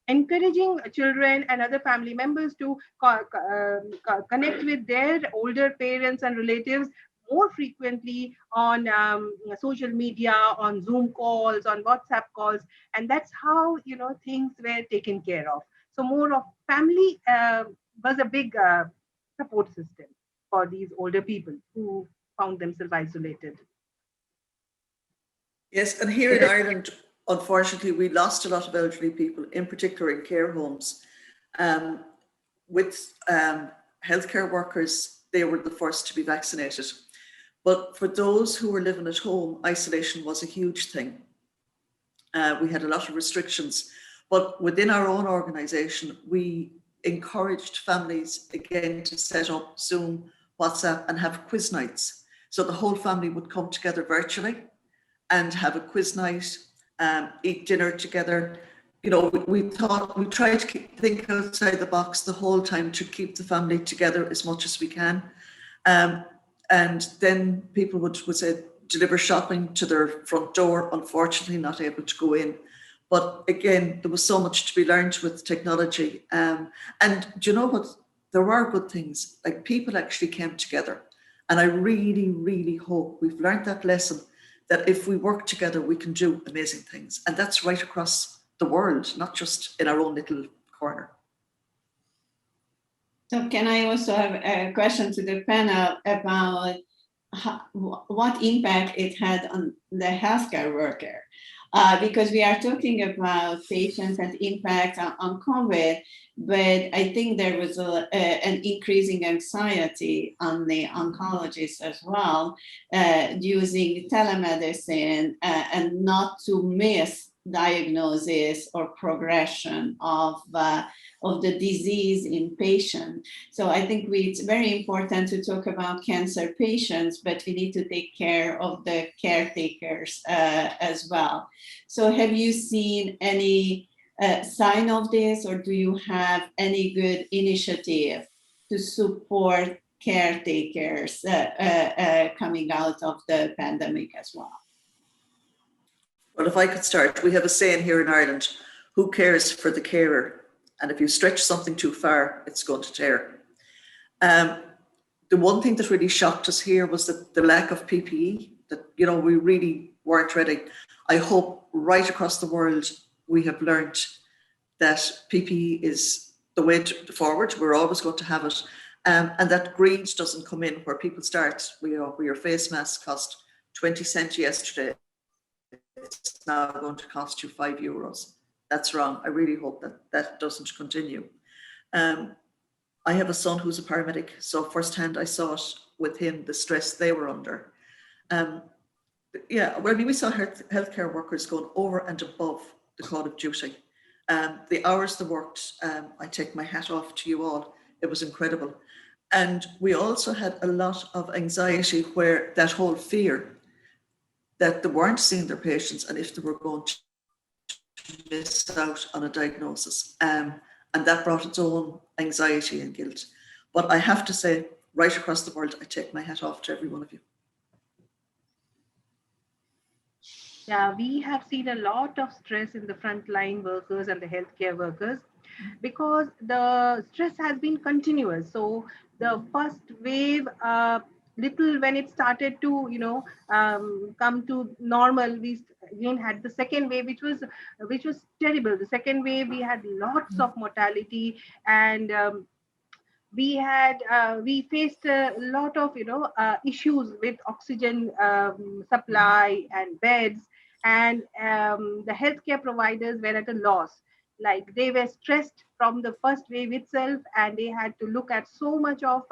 encouraging children and other family members to connect with their older parents and relatives more frequently on social media, on Zoom calls, on WhatsApp calls. And that's how, things were taken care of. So more of family was a big support system for these older people who found themselves isolated. Yes, and here in Ireland, unfortunately, we lost a lot of elderly people, in particular in care homes. With healthcare workers, they were the first to be vaccinated. But for those who were living at home, isolation was a huge thing. We had a lot of restrictions, but within our own organisation, we encouraged families again to set up Zoom, WhatsApp, and have quiz nights. So the whole family would come together virtually and have a quiz night, eat dinner together. We tried to think outside the box the whole time to keep the family together as much as we can. And then people would say, deliver shopping to their front door, unfortunately not able to go in. But again, there was so much to be learned with technology. And do you know what? There were good things, like people actually came together. And I really, really hope we've learned that lesson, that if we work together, we can do amazing things. And that's right across the world, not just in our own little corner. So can I also have a question to the panel about what impact it had on the healthcare worker? Because we are talking about patients and impact on COVID, but I think there was an increasing anxiety on the oncologists as well, using telemedicine and not to miss diagnosis or progression of the disease in patient. So I think it's very important to talk about cancer patients, but we need to take care of the caretakers as well. So have you seen any sign of this, or do you have any good initiative to support caretakers coming out of the pandemic as well? Well, if I could start, we have a saying here in Ireland, who cares for the carer? And if you stretch something too far, it's going to tear. The one thing that really shocked us here was that the lack of PPE, that, you know, we really weren't ready. I hope right across the world, we have learned that PPE is the way forward. We're always going to have it. And that greed doesn't come in where people start. Where your face mask cost 20 cents yesterday, it's now going to cost you €5. That's wrong. I really hope that that doesn't continue. I have a son who's a paramedic, so firsthand I saw it with him, the stress they were under. Yeah, well, I mean, we saw healthcare workers going over and above the call of duty. The hours they worked, I take my hat off to you all. It was incredible. And we also had a lot of anxiety, where that whole fear that they weren't seeing their patients and if they were going to miss out on a diagnosis. And that brought its own anxiety and guilt. But I have to say, right across the world, I take my hat off to every one of you. Yeah, we have seen a lot of stress in the frontline workers and the healthcare workers, because the stress has been continuous. So the first wave, little when it started to, you know, come to normal, we again had the second wave, which was terrible. The second wave, we had lots of mortality, and we faced a lot of, you know, issues with oxygen supply and beds, and the healthcare providers were at a loss. Like, they were stressed from the first wave itself, and they had to look at so much of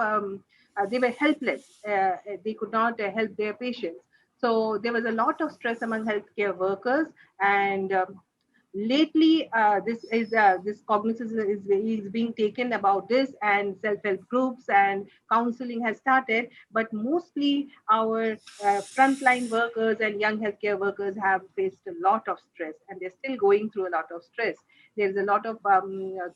they were helpless. They could not help their patients. So there was a lot of stress among healthcare workers, and lately this cognizance is being taken about this, and self-help groups and counseling has started. But mostly our frontline workers and young healthcare workers have faced a lot of stress, and they're still going through a lot of stress. There's a lot of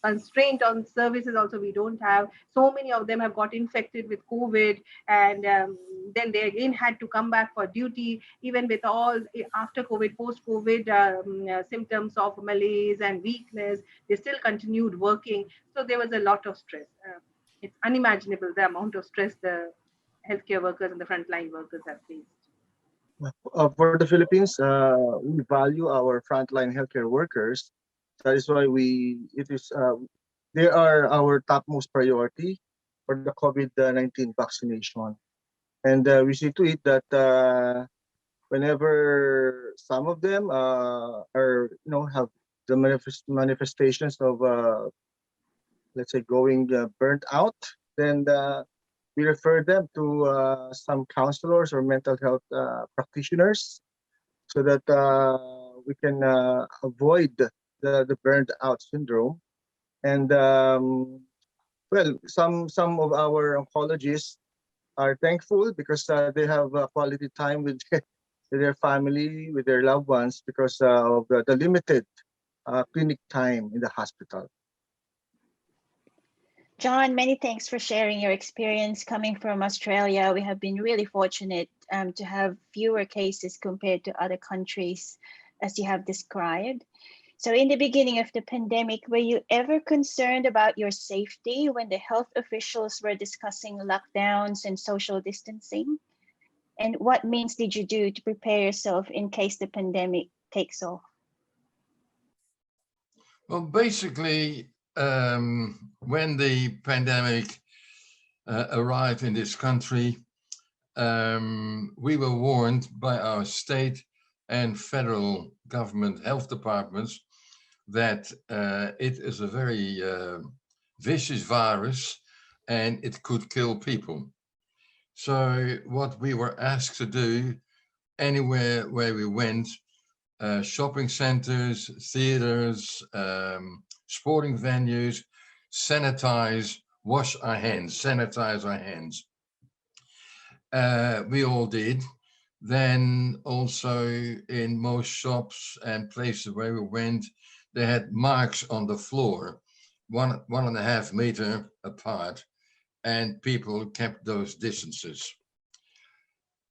constraint on services also. We don't have, so many of them have got infected with COVID, and then they again had to come back for duty, even with all after COVID, post-COVID symptoms of malaise and weakness. They still continued working. So there was a lot of stress. It's unimaginable the amount of stress the healthcare workers and the frontline workers have faced. For the Philippines, we value our frontline healthcare workers. That is why they are our topmost priority for the COVID-19 vaccination. And we see to it that whenever some of them are, you know, have the manifestations of, let's say, going burnt out, then we refer them to some counselors or mental health practitioners, so that we can avoid the burned out syndrome. And well, some of our oncologists are thankful because they have quality time with their family, with their loved ones, because of the limited clinic time in the hospital. John, many thanks for sharing your experience coming from Australia. We have been really fortunate to have fewer cases compared to other countries, as you have described. So in the beginning of the pandemic, were you ever concerned about your safety when the health officials were discussing lockdowns and social distancing? And what means did you do to prepare yourself in case the pandemic takes off? Well, basically, when the pandemic arrived in this country, we were warned by our state and federal government health departments that it is a very vicious virus and it could kill people. So what we were asked to do anywhere where we went, shopping centers, theaters, sporting venues, sanitize, wash our hands, sanitize our hands. We all did. Then also in most shops and places where we went, they had marks on the floor, 1.5 meter apart, and people kept those distances.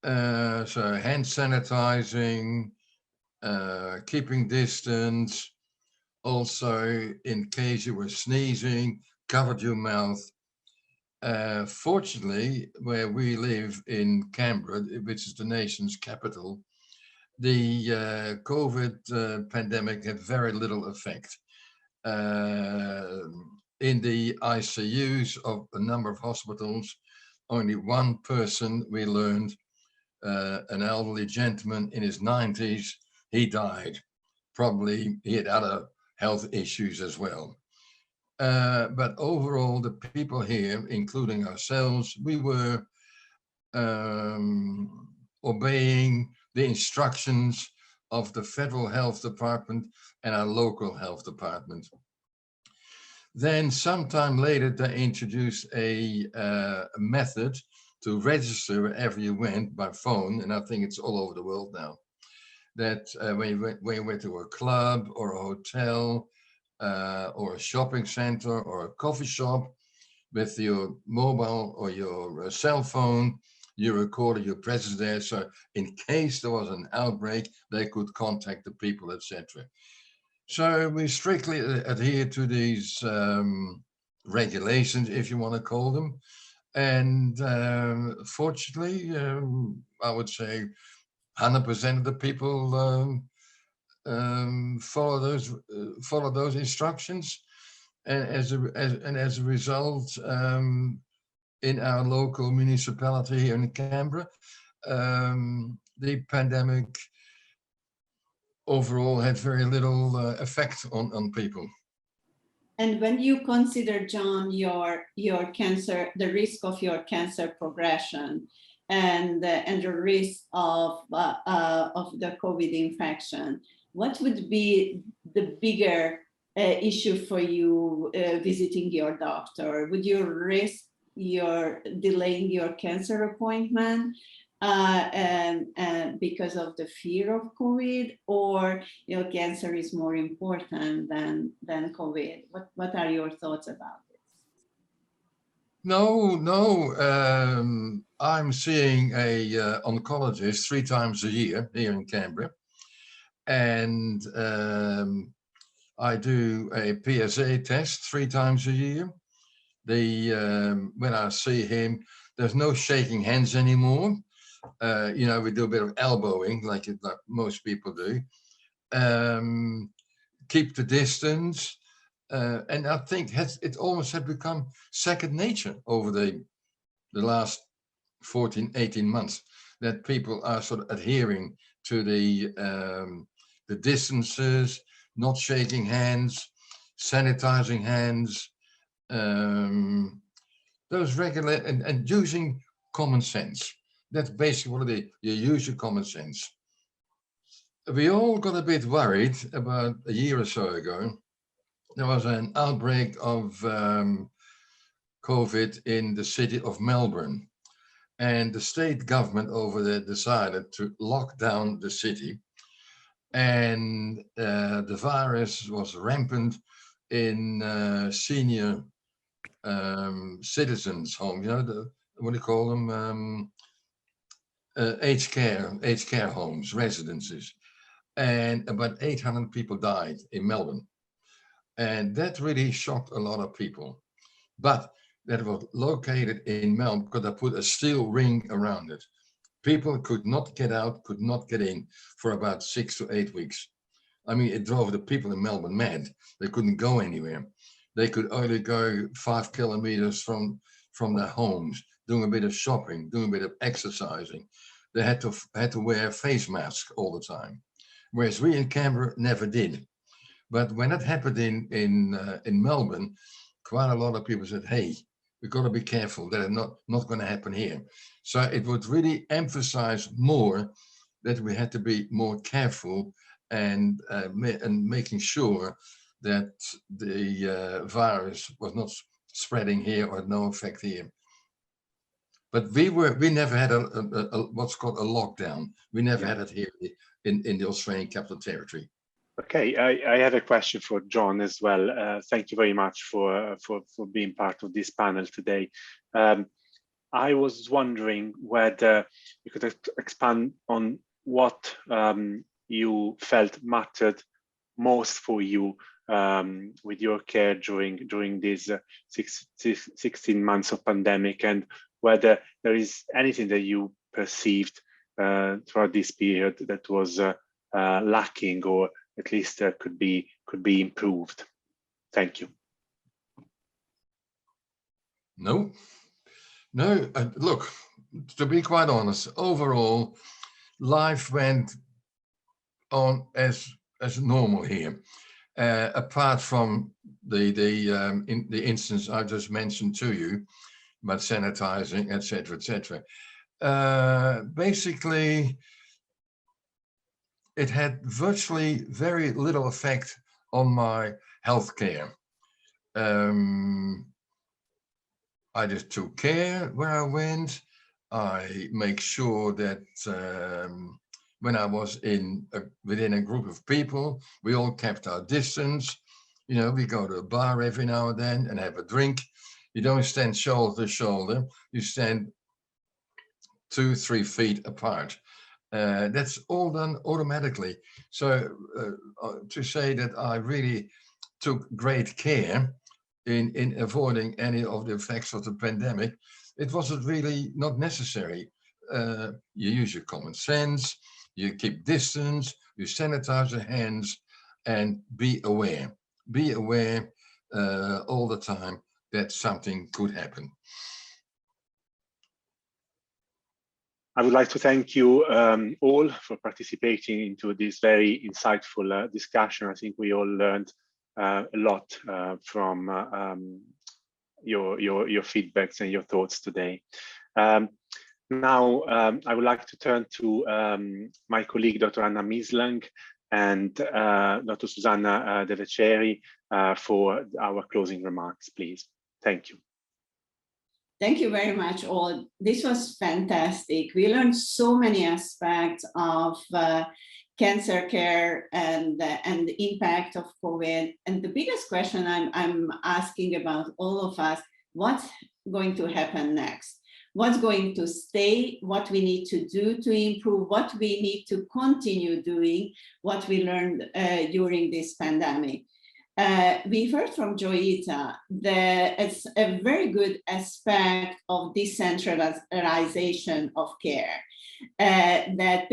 So hand sanitizing, keeping distance, also in case you were sneezing, covered your mouth. Fortunately, where we live in Canberra, which is the nation's capital, the COVID pandemic had very little effect. In the ICUs of a number of hospitals, only one person we learned, an elderly gentleman in his 90s, he died. Probably he had other health issues as well. But overall, the people here, including ourselves, we were obeying the instructions of the federal health department and our local health department. Then sometime later, they introduced a method to register wherever you went by phone, and I think it's all over the world now, that when you went to a club or a hotel or a shopping center or a coffee shop, with your mobile or your cell phone, you recorded your presence there. So in case there was an outbreak, they could contact the people, etc. So we strictly adhere to these regulations, if you want to call them. And fortunately, I would say 100% of the people follow those instructions. And as a result, in our local municipality here in Canberra, the pandemic overall had very little effect on people. And when you consider, John, your cancer, the risk of your cancer progression, and the risk of the COVID infection, what would be the bigger issue for you visiting your doctor? Would you risk delaying your cancer appointment and because of the fear of COVID, or cancer is more important than COVID? What are your thoughts about this? No. I'm seeing a oncologist 3 times a year here in Canberra, and I do a PSA test 3 times a year. When I see him, there's no shaking hands anymore. We do a bit of elbowing like most people do. Keep the distance. And I think it almost had become second nature over the last 14, 18 months, that people are sort of adhering to the distances, not shaking hands, sanitizing hands, those regular and using common sense. That's basically what it is. You use your common sense. We all got a bit worried about a year or so ago. There was an outbreak of COVID in the city of Melbourne, and the state government over there decided to lock down the city, and the virus was rampant in senior citizens' homes, you know, what do you call them? Aged care homes, residences. And about 800 people died in Melbourne. And that really shocked a lot of people. But that was located in Melbourne because I put a steel ring around it. People could not get out, could not get in for about 6 to 8 weeks. I mean, it drove the people in Melbourne mad. They couldn't go anywhere. They could only go 5 kilometers from their homes, doing a bit of shopping, doing a bit of exercising. They had to wear a face mask all the time, whereas we in Canberra never did. But when that happened in Melbourne, quite a lot of people said, "Hey, we've got to be careful that it's not going to happen here." So it would really emphasize more that we had to be more careful and making sure that the virus was not spreading here or had no effect here. But we never had a what's called a lockdown. We never had it here in the Australian Capital Territory. Okay, I have a question for John as well. Thank you very much for being part of this panel today. I was wondering whether you could expand on what you felt mattered most for you with your care during these 16 months of pandemic, and whether there is anything that you perceived throughout this period that was lacking, or at least could be improved. Thank you. No, look, to be quite honest, overall, life went on as normal here, apart from the instance I just mentioned to you about sanitizing, etc., etc. Basically, it had virtually very little effect on my healthcare. I just took care where I went. I make sure that when I was within a group of people, we all kept our distance. You know, we go to a bar every now and then and have a drink. You don't stand shoulder to shoulder. You stand 2-3 feet apart. That's all done automatically. So to say that I really took great care in avoiding any of the effects of the pandemic, it wasn't really not necessary. You use your common sense, you keep distance, you sanitize your hands, and be aware. Be aware all the time that something could happen. I would like to thank you all for participating into this very insightful discussion. I think we all learned a lot from your feedbacks and your thoughts today. Now, I would like to turn to my colleague, Dr. Anna Mislang, and Dr. Susanna De Veceri for our closing remarks, please. Thank you. Thank you very much, all. This was fantastic. We learned so many aspects of cancer care and the impact of COVID. And the biggest question I'm asking about all of us, what's going to happen next? What's going to stay? What we need to do to improve? What we need to continue doing? What we learned during this pandemic? We heard from Joyita that it's a very good aspect of decentralization of care that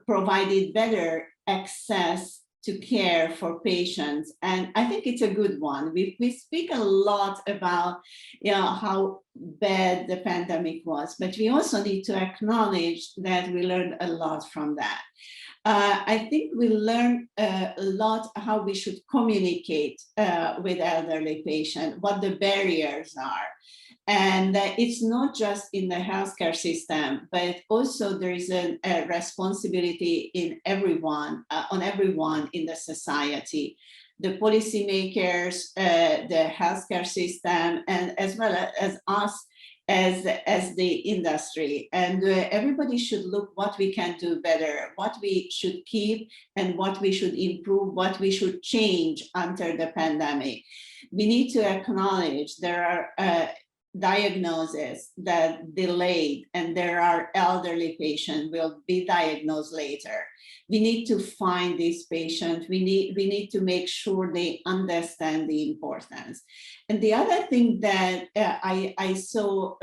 provided better access to care for patients, and I think it's a good one. We speak a lot about how bad the pandemic was, but we also need to acknowledge that we learned a lot from that. I think we learned a lot how we should communicate with elderly patients, what the barriers are. And it's not just in the healthcare system, but also there is a responsibility in everyone, on everyone in the society, the policymakers, the healthcare system, and as well as us as the industry, and everybody should look what we can do better, what we should keep and what we should improve, what we should change under the pandemic. We need to acknowledge there are diagnoses that delayed, and there are elderly patients will be diagnosed later. We need to find these patients. We need to make sure they understand the importance. And the other thing that I saw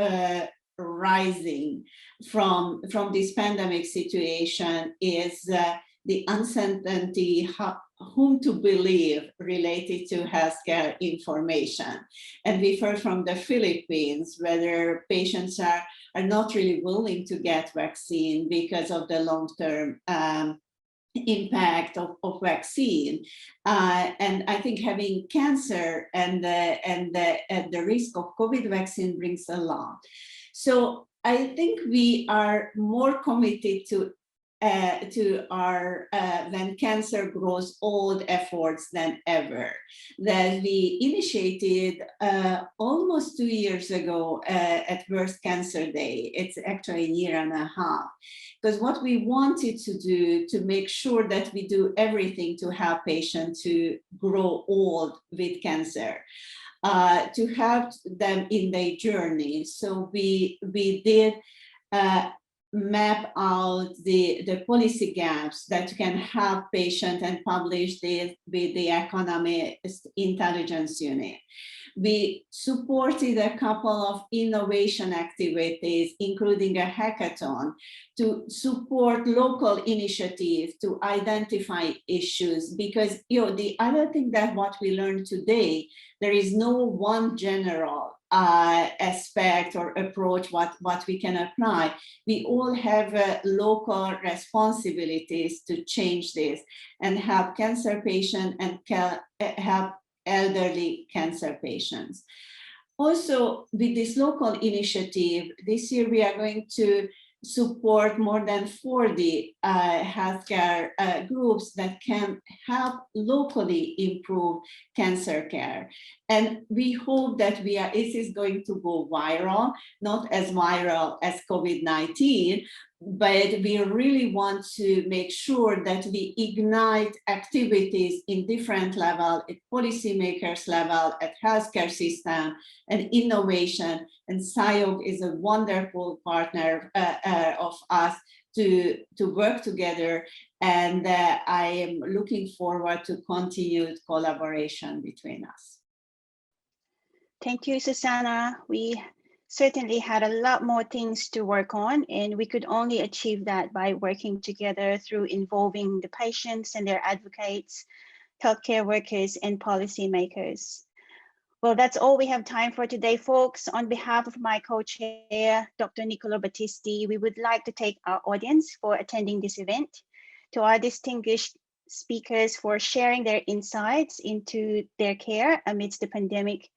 rising from this pandemic situation is the uncertainty whom to believe related to healthcare information. And we've heard from the Philippines whether patients are not really willing to get vaccine because of the long-term impact of vaccine. And I think having cancer and the risk of COVID vaccine brings a lot. So I think we are more committed to our when cancer grows old efforts than ever, that we initiated almost 2 years ago at World Cancer Day. It's actually a year and a half, because what we wanted to do to make sure that we do everything to help patients to grow old with cancer, to help them in their journey. So we did map out the policy gaps that can help patients and publish this with the Economist Intelligence Unit. We supported a couple of innovation activities, including a hackathon, to support local initiatives to identify issues. Because the other thing that what we learned today, there is no one general aspect or approach what we can apply. We all have local responsibilities to change this and help cancer patients and help elderly cancer patients. Also, with this local initiative, this year we are going to support more than 40 healthcare groups that can help locally improve cancer care. And we hope that it is going to go viral, not as viral as COVID-19, but we really want to make sure that we ignite activities in different levels, at policymakers level, at healthcare system, and innovation. And SIOG is a wonderful partner of us to work together. And I am looking forward to continued collaboration between us. Thank you, Susanna. We certainly had a lot more things to work on, and we could only achieve that by working together through involving the patients and their advocates, healthcare workers, and policymakers. Well, that's all we have time for today, folks. On behalf of my co-chair, Dr. Niccolo Battisti, we would like to thank our audience for attending this event, to our distinguished speakers for sharing their insights into their care amidst the pandemic,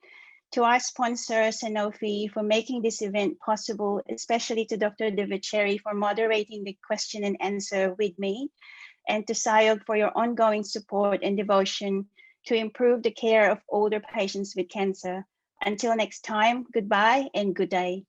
to our sponsor, Sanofi, for making this event possible, especially to Dr. Devacheri for moderating the question and answer with me, and to SIOG for your ongoing support and devotion to improve the care of older patients with cancer. Until next time, goodbye and good day.